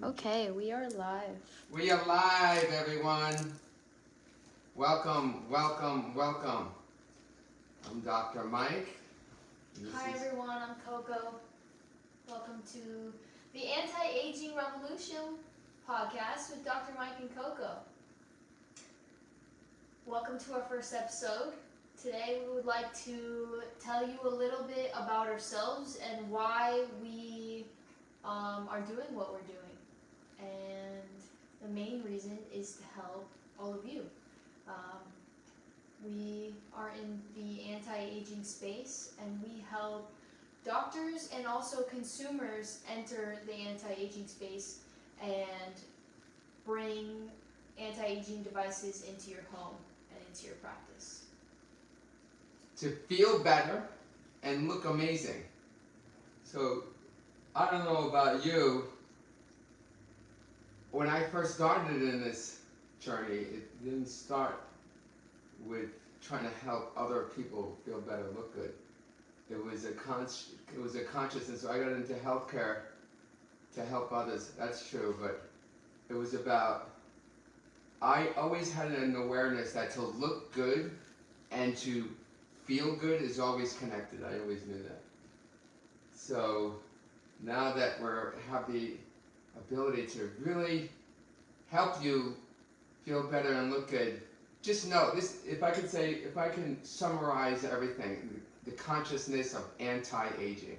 Okay, we are live. We are live, everyone. Welcome, welcome, welcome. I'm Dr. Mike. Hi everyone, I'm Coco. Welcome to the Anti-Aging Revolution podcast with Dr. Mike and Coco. Welcome to our first episode. Today we would like to tell you a little bit about ourselves and why we are doing what we're doing. And the main reason is to help all of you. We are in the anti-aging space and we help doctors and also consumers enter the anti-aging space and bring anti-aging devices into your home and into your practice. To feel better and look amazing. So, I don't know about you, when I first started in this journey, it didn't start with trying to help other people feel better, look good. It was a consciousness. So I got into healthcare to help others. That's true, but it was about. I always had an awareness that to look good and to feel good is always connected. I always knew that. So now that we have the ability to really help you feel better and look good, just know this. If I can summarize everything, the consciousness of anti-aging.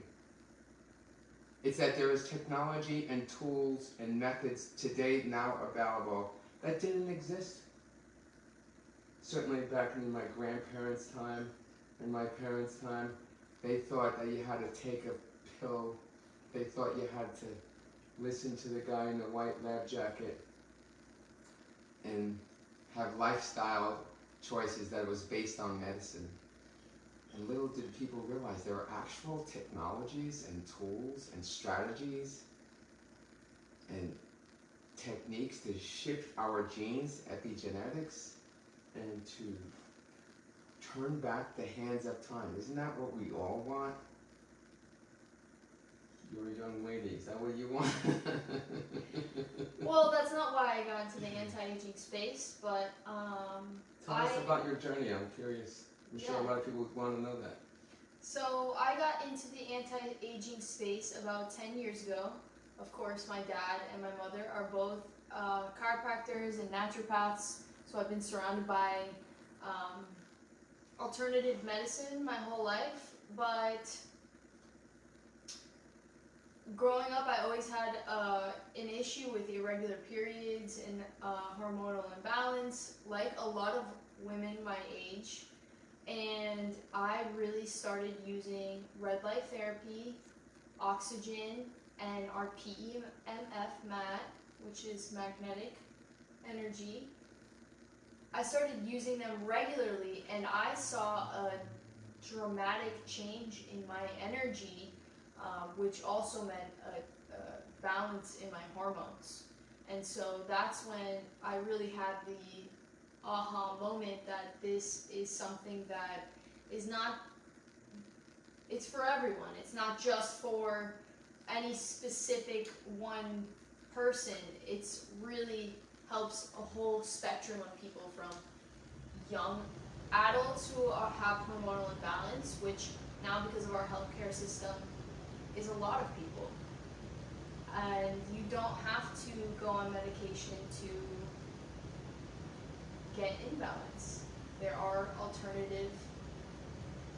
It's that there is technology and tools and methods today now available that didn't exist. Certainly back in my grandparents' time and my parents' time, they thought that you had to take a pill. They thought you had to listen to the guy in the white lab jacket and have lifestyle choices that was based on medicine. And little did people realize there are actual technologies and tools and strategies and techniques to shift our genes, epigenetics, and to turn back the hands of time. Isn't that what we all want? You're a young lady, is that what you want? Well, that's not why I got into the anti-aging space, but Tell us about your journey, I'm curious. I'm sure a lot of people would want to know that. So I got into the anti-aging space about 10 years ago. Of course, my dad and my mother are both chiropractors and naturopaths, so I've been surrounded by alternative medicine my whole life. But growing up, I always had an issue with irregular periods and hormonal imbalance, like a lot of women my age. And I really started using red light therapy, oxygen, and our PEMF mat, which is magnetic energy. I started using them regularly and I saw a dramatic change in my energy, which also meant a balance in my hormones. And so that's when I really had the aha moment that this is something that is not, it's for everyone. It's not just for any specific one person. It's really helps a whole spectrum of people, from young adults who have hormonal imbalance, which now because of our healthcare system is a lot of people. And you don't have to go on medication to get imbalance. There are alternative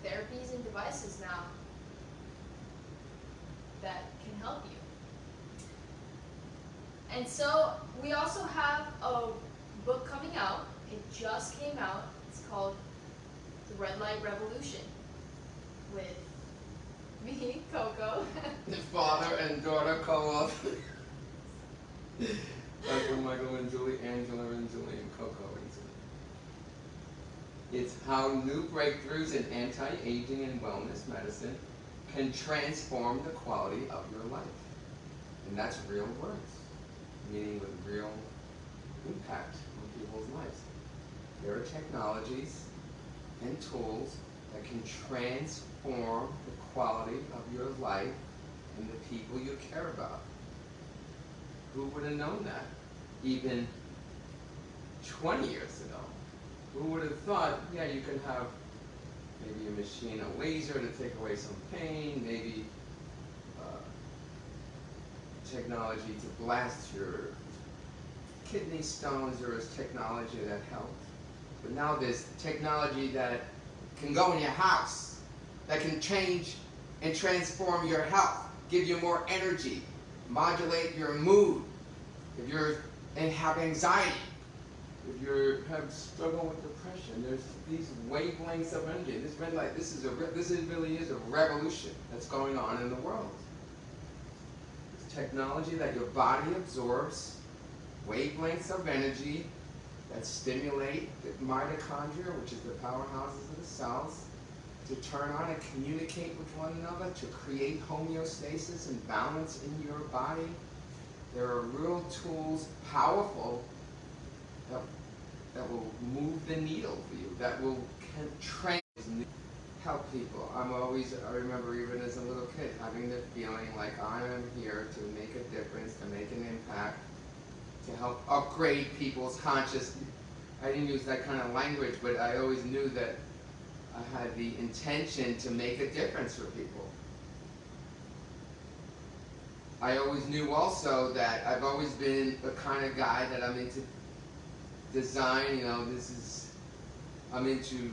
therapies and devices now that can help you. And so we also have a book coming out. It just came out. It's called The Red Light Revolution, with me, Coco. The father and daughter co-author. Dr. Michael and Julie, Angela and Julie, and Coco and Julie. It's how new breakthroughs in anti-aging and wellness medicine can transform the quality of your life. And that's real words, meaning with real impact on people's lives. There are technologies and tools that can transform the quality of your life and the people you care about. Who would have known that even 20 years ago? Who would have thought, yeah, you can have maybe a machine, a laser to take away some pain, maybe technology to blast your kidney stones. There is technology that helps. But now there's technology that can go in your house, that can change and transform your health, give you more energy, modulate your mood. If you're and have anxiety, if you have struggle with depression, there's these wavelengths of energy. This red light, this really is a revolution that's going on in the world. It's technology that your body absorbs, wavelengths of energy that stimulate the mitochondria, which is the powerhouses of the cells, to turn on and communicate with one another, to create homeostasis and balance in your body. There are real tools, powerful, that will move the needle for you, that will train, help people. I remember even as a little kid having the feeling like I am here to make a difference, to make an impact, to help upgrade people's consciousness. I didn't use that kind of language, but I always knew that I had the intention to make a difference for people. I always knew also that I've always been the kind of guy that I'm into design, I'm into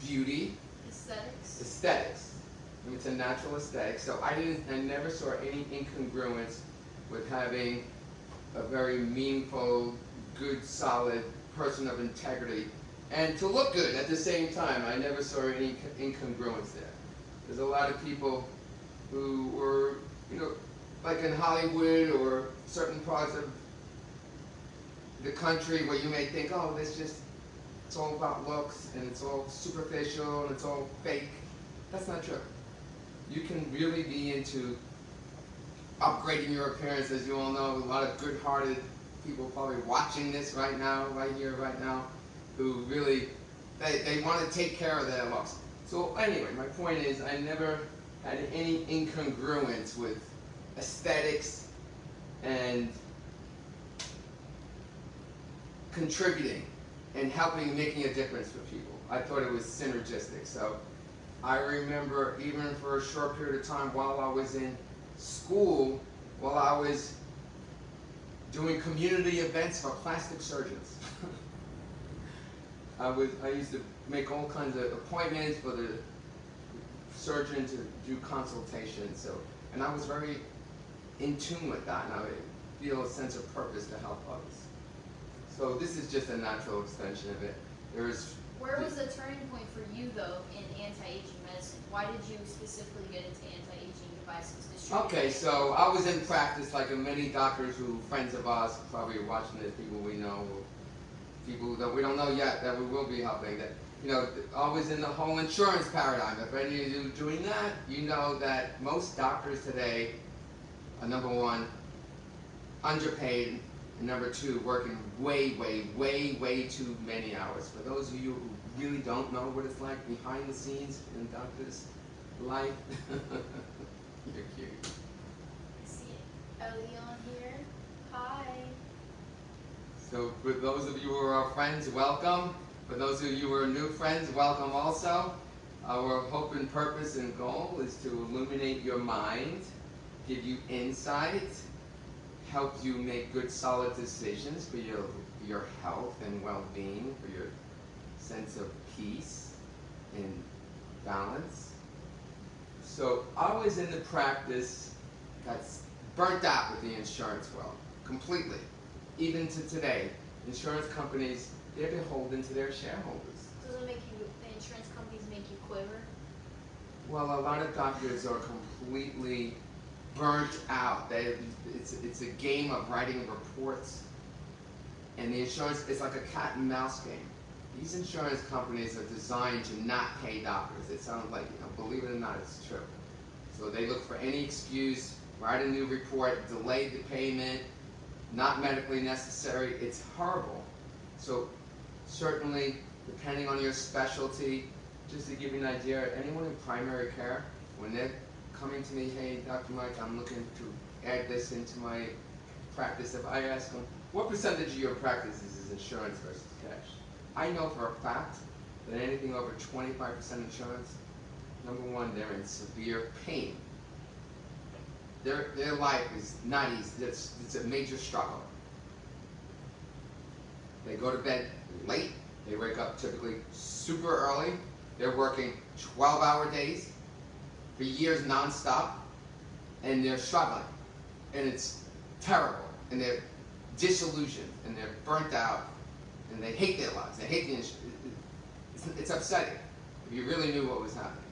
beauty. Aesthetics. I'm into natural aesthetics. So I never saw any incongruence with having a very meaningful, good, solid person of integrity and to look good at the same time. I never saw any incongruence there. There's a lot of people who were, like in Hollywood or certain parts of the country where you may think, oh, it's all about looks and it's all superficial and it's all fake. That's not true. You can really be into upgrading your appearance. As you all know, a lot of good-hearted people probably watching this right now, right here, right now, who really, they want to take care of their looks. So anyway, my point is I never had any incongruence with aesthetics and contributing and helping, making a difference for people. I thought it was synergistic. So I remember even for a short period of time while I was in school, while I was doing community events for plastic surgeons. I used to make all kinds of appointments for the surgeon to do consultations. And I was very in tune with that, and I would feel a sense of purpose to help others. So this is just a natural extension of it. Where was the turning point for you, though, in anti-aging medicine? Why did you specifically get into anti-aging devices? Okay, so I was in practice like many doctors friends of ours, probably watching this, people we know, people that we don't know yet that we will be helping, that, always in the whole insurance paradigm. If any of you are doing that, you know that most doctors today are, number one, underpaid, and number two, working way too many hours. For those of you who really don't know what it's like behind the scenes in doctors' life, you're cute. I see Ellie on here. Hi. So for those of you who are our friends, welcome. For those of you who are new friends, welcome also. Our hope and purpose and goal is to illuminate your mind, give you insight, help you make good, solid decisions for your health and well-being, for your sense of peace and balance. So I was in the practice, got burnt out with the insurance world, completely. Even to today, insurance companies, they're beholden to their shareholders. Doesn't the insurance companies make you quiver? Well, a lot of doctors are completely burnt out. It's a game of writing reports, and the insurance, it's like a cat and mouse game. These insurance companies are designed to not pay doctors. It sounds like, believe it or not, it's true. So they look for any excuse, write a new report, delay the payment, not medically necessary. It's horrible. So certainly, depending on your specialty, just to give you an idea, anyone in primary care, when they're coming to me, hey, Dr. Mike, I'm looking to add this into my practice. If I ask them, what percentage of your practice is insurance versus cash? I know for a fact that anything over 25% insurance, number one, they're in severe pain. Their life is not easy. It's a major struggle. They go to bed late. They wake up typically super early. They're working 12-hour days for years nonstop, and they're struggling, and it's terrible, and they're disillusioned, and they're burnt out, and they hate their lives. They hate the insurance. It's upsetting if you really knew what was happening.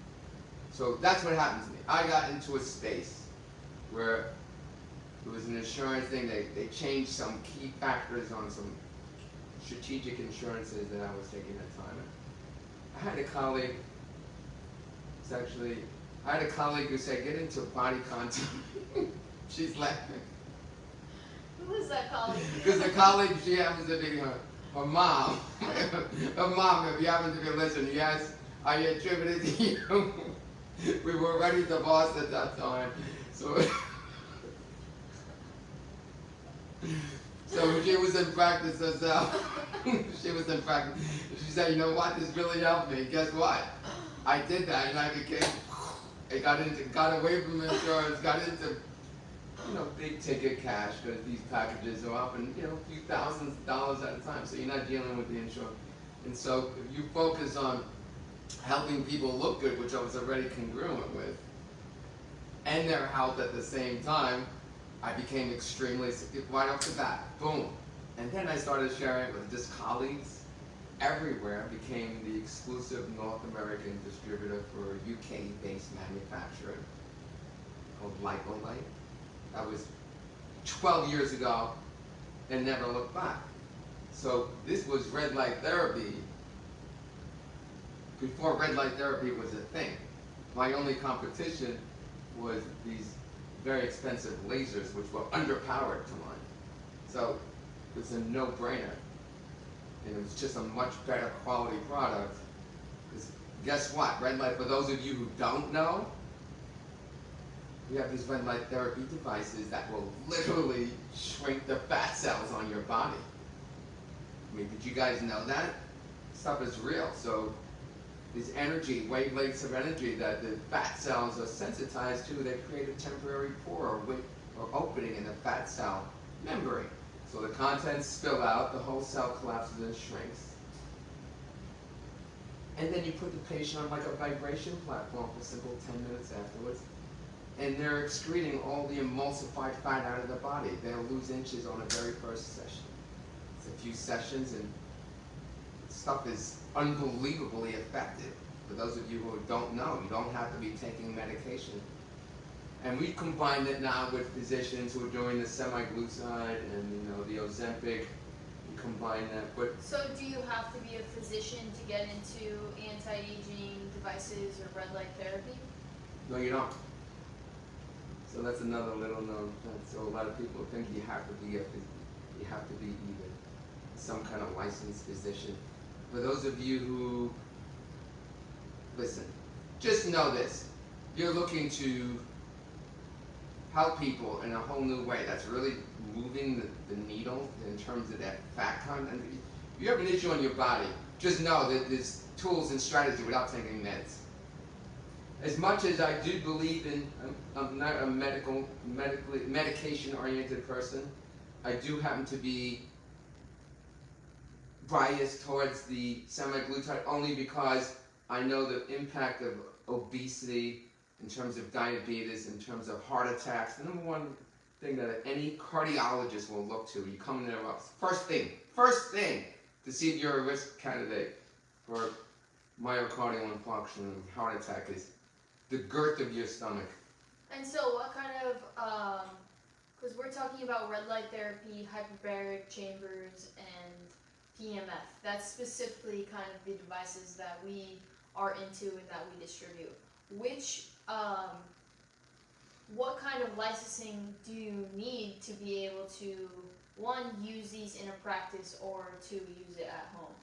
So that's what happened to me. I got into a space where it was an insurance thing. They changed some key factors on some strategic insurances that I was taking at the time. I had a colleague, who said, get into body contour. She's laughing. Who was that colleague? Because the colleague, she happens to be her mom. Her mom, if you happen to be listening, yes, I attributed to you. We were already divorced at that time. So she was in practice herself. She was in practice. She said, you know what, this really helped me. Guess what? I did that, and I got away from insurance, got into, big ticket cash, because these packages are often, a few thousands of dollars at a time, so you're not dealing with the insurance. And so if you focus on helping people look good, which I was already congruent with, and their health at the same time, I became extremely sick right off the bat. Boom. And then I started sharing it with just colleagues everywhere. I became the exclusive North American distributor for a UK-based manufacturer called Lipolite. That was 12 years ago, and never looked back. So this was red light therapy before red light therapy was a thing. My only competition was these very expensive lasers, which were underpowered to mine. So it was a no-brainer. And it was just a much better quality product. Because guess what? Red light, for those of you who don't know, we have these red light therapy devices that will literally shrink the fat cells on your body. I mean, did you guys know that? Stuff is real. So these energy, wavelengths of energy that the fat cells are sensitized to, they create a temporary pore or opening in the fat cell membrane. So the contents spill out, the whole cell collapses and shrinks. And then you put the patient on like a vibration platform for a simple 10 minutes afterwards. And they're excreting all the emulsified fat out of the body. They'll lose inches on the very first session. It's a few sessions, and stuff is unbelievably effective. For those of you who don't know, you don't have to be taking medication. And we combined it now with physicians who are doing the semaglutide and the Ozempic. We combine that. But so do you have to be a physician to get into anti-aging devices or red light therapy? no, you don't. So that's another little known fact. So a lot of people think you have to be either some kind of licensed physician. For those of you who listen, just know this: you're looking to help people in a whole new way. That's really moving the needle in terms of that fat content. If you have an issue on your body, just know that there's tools and strategy without taking meds. As much as I do believe in, I'm not a medication-oriented person, I do happen to be biased towards the semaglutide only because I know the impact of obesity in terms of diabetes, in terms of heart attacks. The number one thing that any cardiologist will look to, you come in there, first thing to see if you're a risk candidate for myocardial infarction and heart attack is the girth of your stomach. And so what kind of, because we're talking about red light therapy, hyperbaric chambers, and PMF. That's specifically kind of the devices that we are into and that we distribute. What kind of licensing do you need to be able to, one, use these in a practice, or two, use it at home?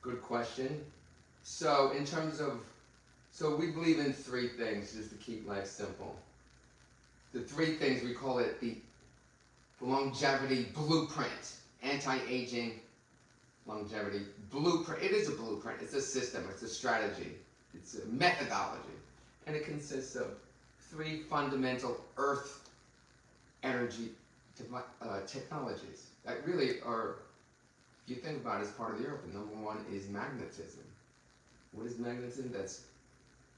Good question. So in terms of, we believe in three things just to keep life simple. the three things, we call it the longevity blueprint, anti-aging longevity blueprint. It is a blueprint, it's a system, it's a strategy, it's a methodology. And it consists of three fundamental earth energy technologies that really are, if you think about it, as part of the earth. And number one is magnetism. What is magnetism?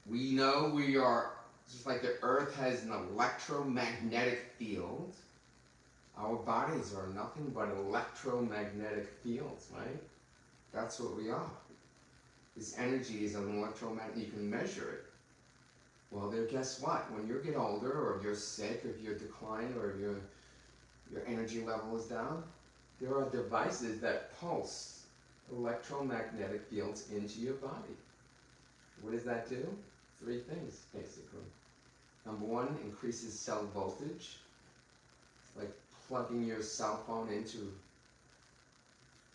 We know we are, just like the earth has an electromagnetic field, our bodies are nothing but electromagnetic fields, right? That's what we are. This energy is an electromagnet, you can measure it. Well, then guess what? When you get older, or if you're sick, or if you're declined, or if your energy level is down, there are devices that pulse electromagnetic fields into your body. What does that do? Three things, basically. Number one, increases cell voltage. It's like plugging your cell phone into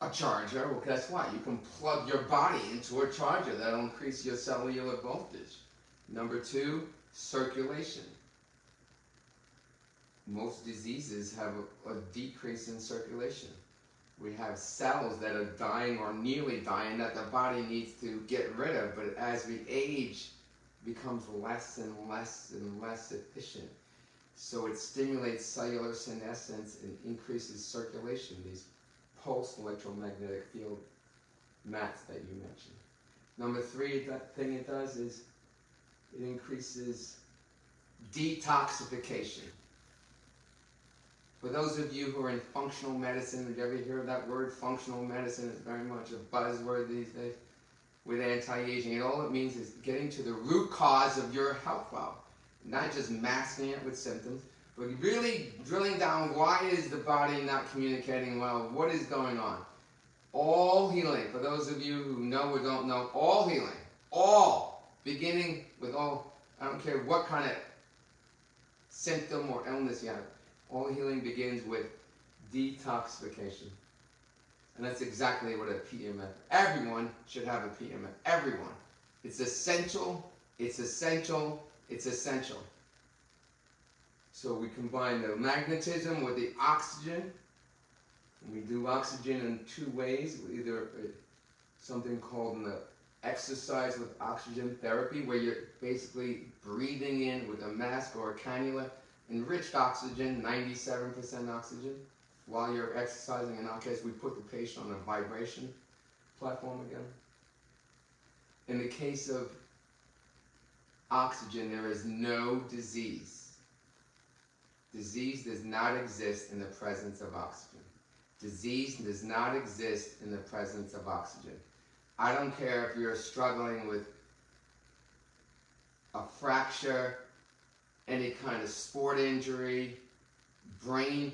a charger. Well, guess what? You can plug your body into a charger. That'll increase your cellular voltage. Number two, circulation. Most diseases have a decrease in circulation. We have cells that are dying or nearly dying that the body needs to get rid of, but as we age, it becomes less and less and less efficient. So it stimulates cellular senescence and increases circulation, these pulsed electromagnetic field mats that you mentioned. Number three, that thing it does is it increases detoxification. For those of you who are in functional medicine, did you ever hear of that word? Functional medicine is very much a buzzword these days with anti-aging. And all it means is getting to the root cause of your health problem. Not just masking it with symptoms, but really drilling down, why is the body not communicating well? What is going on? All healing, for those of you who know or don't know, all healing, all, beginning with all, I don't care what kind of symptom or illness you have, all healing begins with detoxification. And that's exactly what a PMF, everyone should have a PMF, everyone. It's essential, it's essential, it's essential. So we combine the magnetism with the oxygen. And we do oxygen in two ways, either something called an exercise with oxygen therapy, where you're basically breathing in with a mask or a cannula, enriched oxygen, 97% oxygen, while you're exercising. In our case, we put the patient on a vibration platform again. In the case of oxygen, there is no disease. Disease does not exist in the presence of oxygen. Disease does not exist in the presence of oxygen. I don't care if you're struggling with a fracture, any kind of sport injury, brain,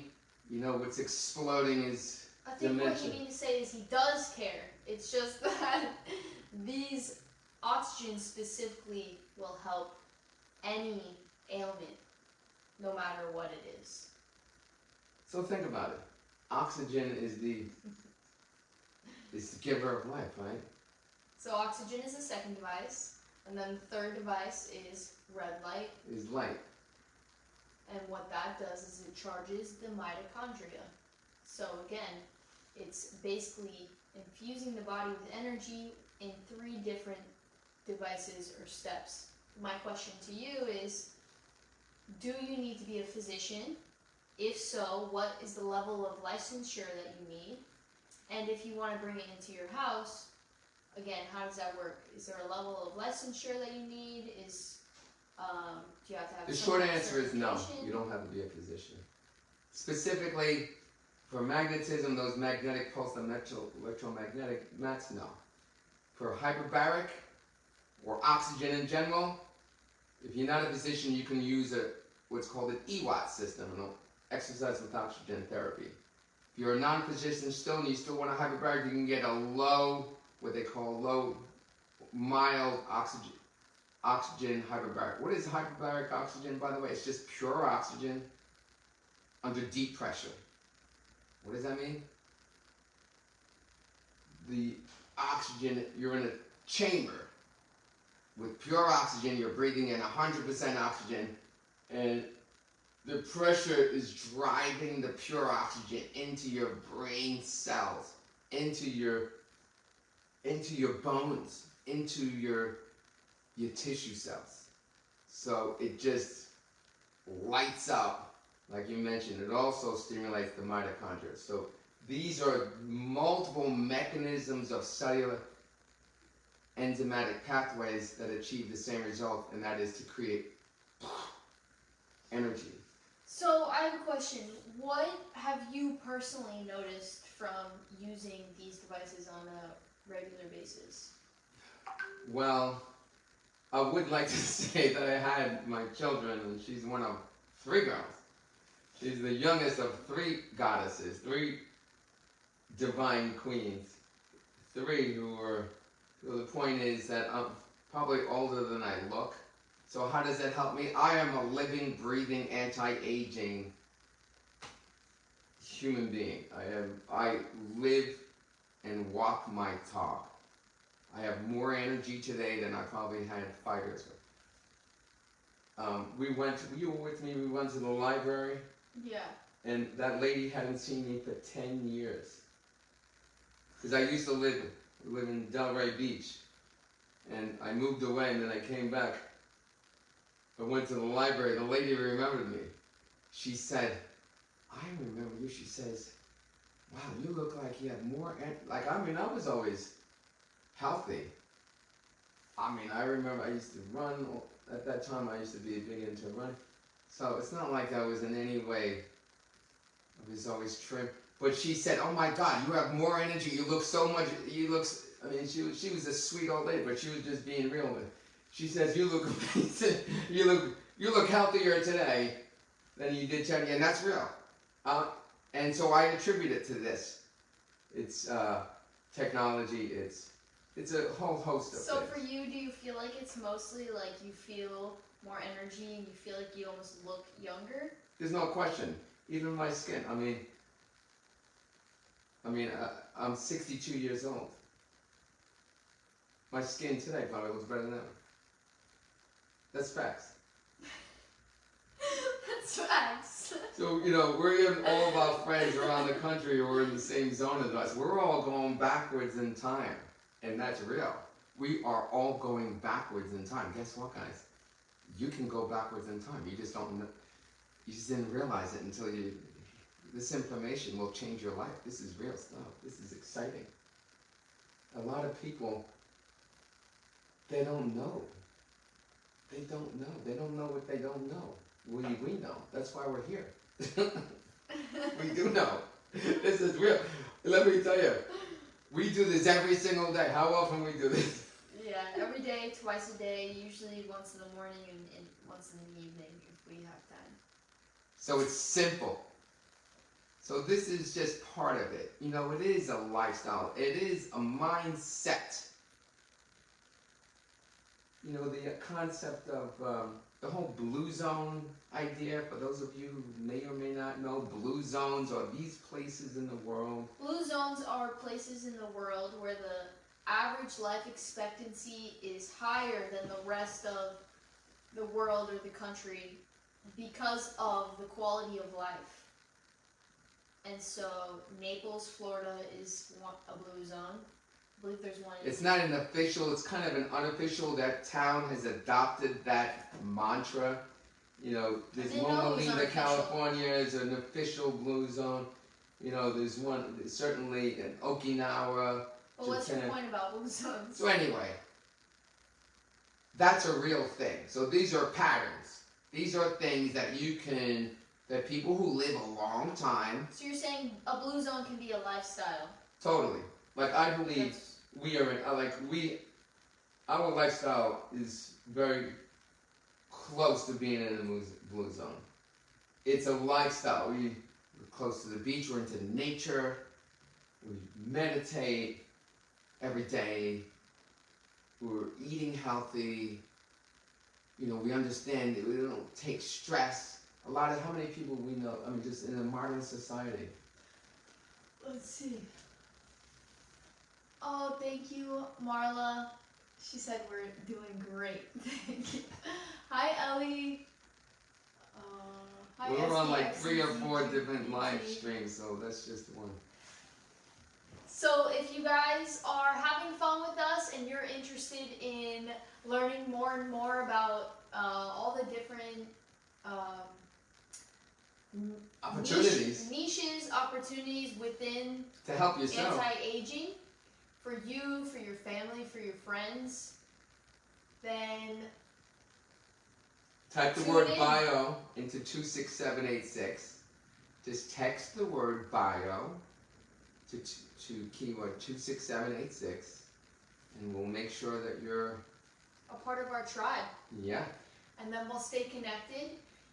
you know, what's exploding is I think dementia. what you mean to say is he does care. It's just that these oxygen specifically will help any ailment, no matter what it is. So think about it. Oxygen is the giver of life, right? So oxygen is the second device, and then the third device is red light. Is light. And what that does is it charges the mitochondria. So again, it's basically infusing the body with energy in three different devices or steps. My question to you is, do you need to be a physician? If so, what is the level of licensure that you need? And if you want to bring it into your house, again, how does that work? Is there a level of licensure that you need? Do you have to have The some short kind of answer is no. certification? You don't have to be a physician. Specifically for magnetism, those magnetic pulse electromagnetic mats, no. For hyperbaric or oxygen in general, if you're not a physician, you can use what's called an EWAT system, an exercise with oxygen therapy. If you're a non-physician still and you still want a hyperbaric, you can get a low, what they call low, mild oxygen hyperbaric. What is hyperbaric oxygen, by the way? It's just pure oxygen under deep pressure. What does that mean? The oxygen, you're in a chamber with pure oxygen, you're breathing in 100% oxygen, and The pressure is driving the pure oxygen into your brain cells, into your bones, into your tissue cells. So it just lights up, like you mentioned. It also stimulates the mitochondria. So these are multiple mechanisms of cellular enzymatic pathways that achieve the same result, and that is to create energy. So I have a question. What have you personally noticed from using these devices on a regular basis? Well, I would like to say that I had my children, and she's one of 3 girls. She's the youngest of 3 goddesses, 3 divine queens, 3 who were. So the point is that I'm probably older than I look. So how does that help me? I am a living, breathing, anti-aging human being. I live and walk my talk. I have more energy today than I probably had 5 years ago. You were with me, we went to the library. Yeah. And that lady hadn't seen me for 10 years. Because I used to live in Delray Beach. And I moved away and then I came back. I went to the library. The lady remembered me. She said, I remember you. She says, wow, you look like you have more, I was always healthy. I remember I used to run. At that time, I used to be big into running. So it's not like I was in any way, I was always trim. But she said, oh my God, you have more energy. You look so much, she was a sweet old lady, but she was just being real with it. She says, you look amazing. You look healthier today than you did 10 years, and that's real. And so I attribute it to this. It's technology. It's a whole host of So things. for you, do you feel like it's mostly like you feel more energy and you feel like you almost look younger? There's no question. Even my skin. I'm 62 years old. My skin today probably looks better than ever. That's facts. That's facts. So, we're even all of our friends around the country who are in the same zone as us. We're all going backwards in time. And that's real. We are all going backwards in time. Guess what, guys? You can go backwards in time. You just don't know. You just didn't realize it until this information will change your life. This is real stuff. This is exciting. A lot of people, they don't know. They don't know. They don't know what they don't know. We know. That's why we're here. We do know. This is real. Let me tell you, we do this every single day. How often we do this? Yeah, every day, twice a day, usually once in the morning and once in the evening if we have time. So it's simple. So this is just part of it. It is a lifestyle. It is a mindset. The concept of the whole blue zone idea, for those of you who may or may not know, blue zones are these places in the world. Blue zones are places in the world where the average life expectancy is higher than the rest of the world or the country because of the quality of life. And so Naples, Florida is a blue zone. I believe there's one. It's not an official, it's kind of an unofficial. That town has adopted that mantra. There's Loma Linda, California is an official blue zone. There's one, certainly in Okinawa. But what's your point about blue zones? So anyway, that's a real thing. So these are patterns. These are things that people who live a long time. So you're saying a blue zone can be a lifestyle? Totally. I believe we are our lifestyle is very close to being in a blue zone. It's a lifestyle. We're close to the beach. We're into nature. We meditate every day. We're eating healthy. We understand that we don't take stress. How many people we know, just in a modern society. Let's see. Oh, thank you, Marla. She said we're doing great. Thank you. Hi, Ellie. Hi, We're on like SDX 3 or 4 and different live ZT. streams, so that's just one. So if you guys are having fun with us and you're interested in learning more and more about all the different Opportunities niches, opportunities within to help yourself. anti-aging, for you, for your family, for your friends, then Type the tune word in. bio into 26786. Just text the word bio to keyword 26786, and we'll make sure that you're a part of our tribe. Yeah. And then we'll stay connected.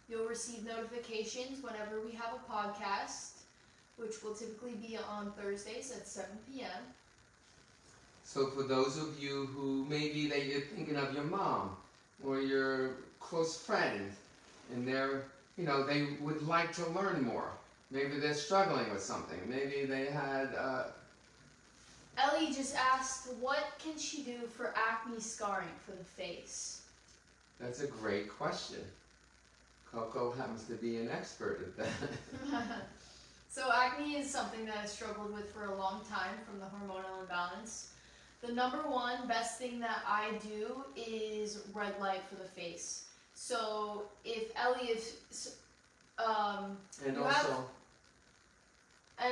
You'll receive notifications whenever we have a podcast, which will typically be on Thursdays at 7 p.m. So for those of you who maybe that you're thinking of your mom or your close friend, and they're, they would like to learn more. Maybe they're struggling with something. Maybe they had. Ellie just asked, what can she do for acne scarring for the face? That's a great question. Coco happens to be an expert at that. So acne is something that I struggled with for a long time from the hormonal imbalance. The number one best thing that I do is red light for the face. So if Ellie is, and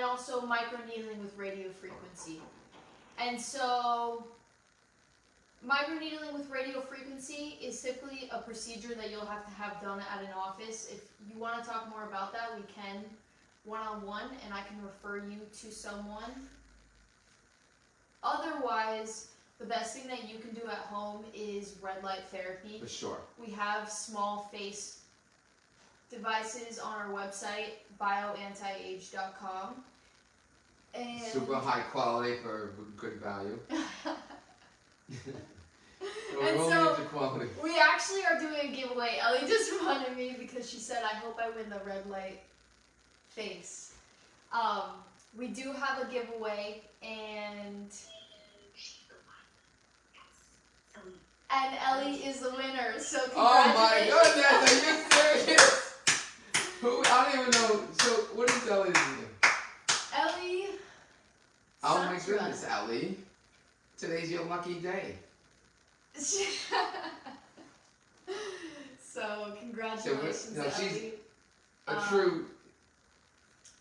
also microneedling with radio frequency. And so microneedling with radio frequency is typically a procedure that you'll have to have done at an office. If you want to talk more about that, we can one-on-one, and I can refer you to someone. Otherwise, the best thing that you can do at home is red light therapy. For sure. We have small face devices on our website, bioantiage.com. And super high quality for good value. Quality. We actually are doing a giveaway. Ellie just reminded me because she said, I hope I win the red light face. We do have a giveaway, and Ellie is the winner, so congratulations. Oh my goodness, are you serious? I don't even know. So what is Ellie's name? Ellie. Oh my goodness, Ellie. Today's your lucky day. So congratulations, Ellie. She's a true.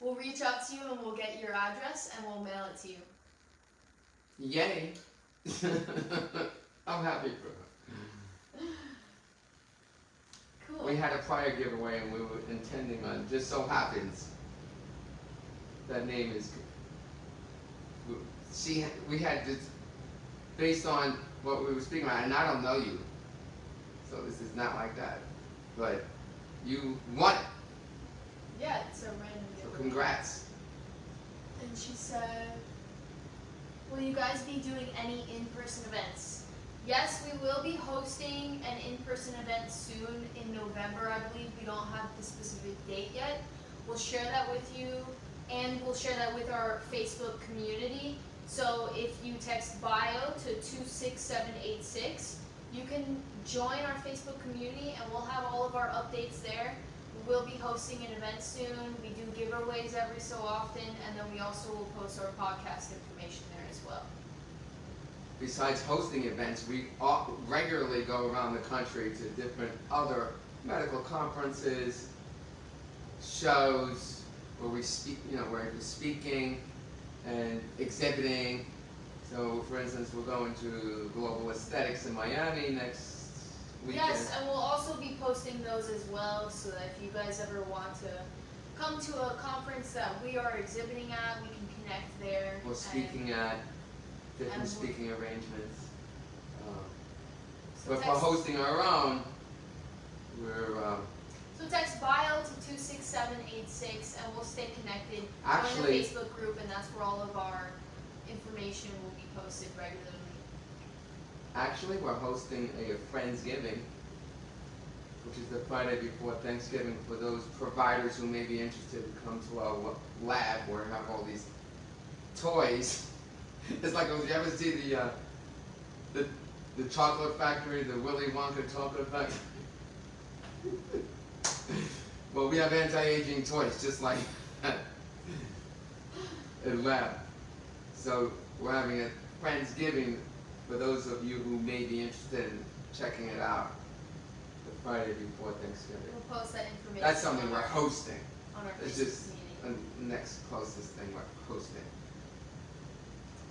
We'll reach out to you and we'll get your address and we'll mail it to you. Yay. I'm happy for her. Cool. We had a prior giveaway and we were intending on, just so happens, that name is, we had this, based on what we were speaking about, and I don't know you, so this is not like that, but you won it. Yeah, it's a random giveaway. So congrats. And she said, will you guys be doing any in-person events? Yes, we will be hosting an in-person event soon in November, I believe. We don't have the specific date yet. We'll share that with you, and we'll share that with our Facebook community. So if you text bio to 26786, you can join our Facebook community, and we'll have all of our updates there. We'll be hosting an event soon. We do giveaways every so often, and then we also will post our podcast information there as well. Besides hosting events, we regularly go around the country to different other medical conferences, shows where we speak, where we're speaking and exhibiting. So, for instance, we're going to Global Aesthetics in Miami next weekend. Yes, and we'll also be posting those as well, so that if you guys ever want to come to a conference that we are exhibiting at, we can connect there. We're speaking at different speaking arrangements. But for hosting our own, we're... So text bio to 26786 and we'll stay connected. Actually, join the Facebook group, and that's where all of our information will be posted regularly. Actually, we're hosting a Friendsgiving, which is the Friday before Thanksgiving, for those providers who may be interested to come to our lab where we have all these toys. It's like, you ever see the chocolate factory, the Willy Wonka chocolate factory? Well, we have anti-aging toys just like in lab. So we're having a Friendsgiving for those of you who may be interested in checking it out the Friday before Thanksgiving. We'll post that information. That's something on we're our, hosting. on our It's Facebook just meeting. the next closest thing we're hosting.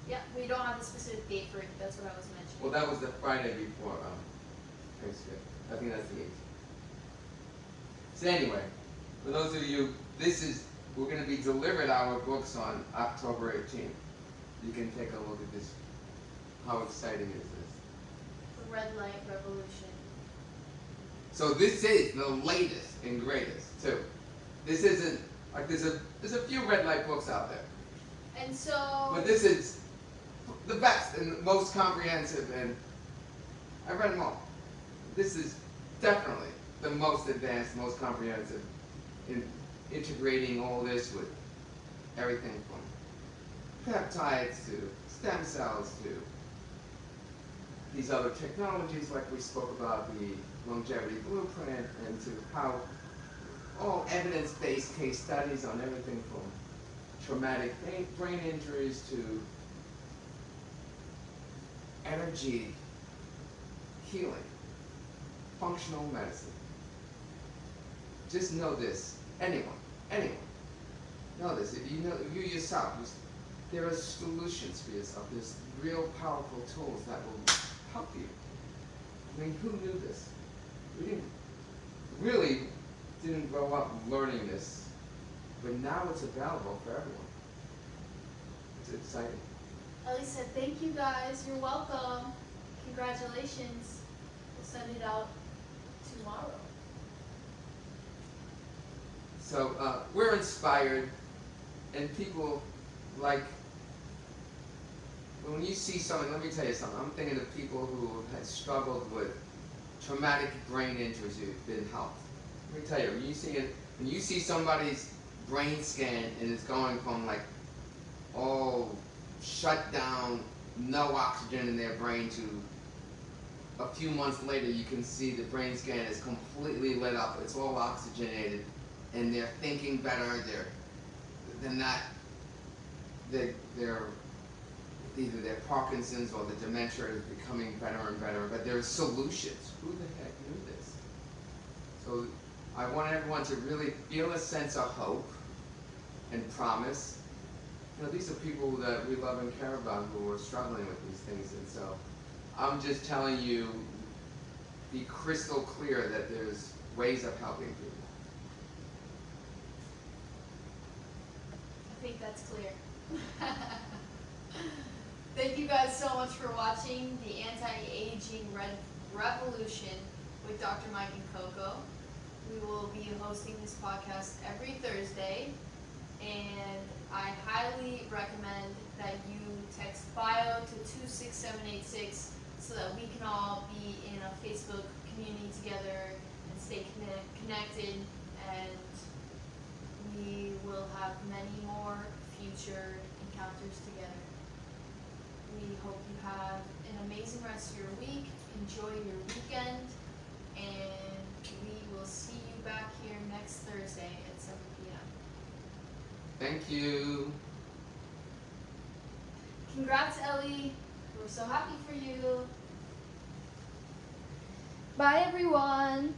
Yeah, we don't have a specific date for it. That's what I was mentioning. Well, that was the Friday before Thanksgiving. I think that's the 8th. So anyway, for those of you, we're going to be delivered our books on October 18th. You can take a look at this. How exciting is this? The red light revolution. So this is the latest and greatest too. This isn't like there's a few red light books out there, And so. but this is the best and most comprehensive, and I read them all. This is definitely the most advanced, most comprehensive in integrating all this with everything from peptides to stem cells to these other technologies like we spoke about, the longevity blueprint, and to how all evidence-based case studies on everything from traumatic brain injuries to energy healing, functional medicine. Just know this, anyone, know this. If you yourself, there are solutions for yourself. There's real powerful tools that will help you. I mean, who knew this? We really didn't grow up learning this, but now it's available for everyone. It's exciting. Ellie said, thank you guys. You're welcome. Congratulations. We'll send it out tomorrow. So we're inspired, and people like, when you see something, let me tell you something. I'm thinking of people who have struggled with traumatic brain injuries who've been helped. Let me tell you, when you see somebody's brain scan and it's going from like all shut down, no oxygen in their brain, to a few months later you can see the brain scan is completely lit up, it's all oxygenated, and they're thinking better, they're either their Parkinson's or the dementia is becoming better and better, but there are solutions. Who the heck knew this? So I want everyone to really feel a sense of hope and promise. You know, these are people that we love and care about who are struggling with these things, and so I'm just telling you, be crystal clear that there's ways of helping people. I think that's clear. Thank you guys so much for watching the Anti-Aging Revolution with Dr. Mike and Coco. We will be hosting this podcast every Thursday, and I highly recommend that you text bio to 26786 so that we can all be in a Facebook community together and stay connected, and we will have many more future encounters together. We hope you have an amazing rest of your week. Enjoy your weekend, and we will see you back here next Thursday at 7 p.m. Thank you. Congrats, Ellie. We're so happy for you. Bye, everyone.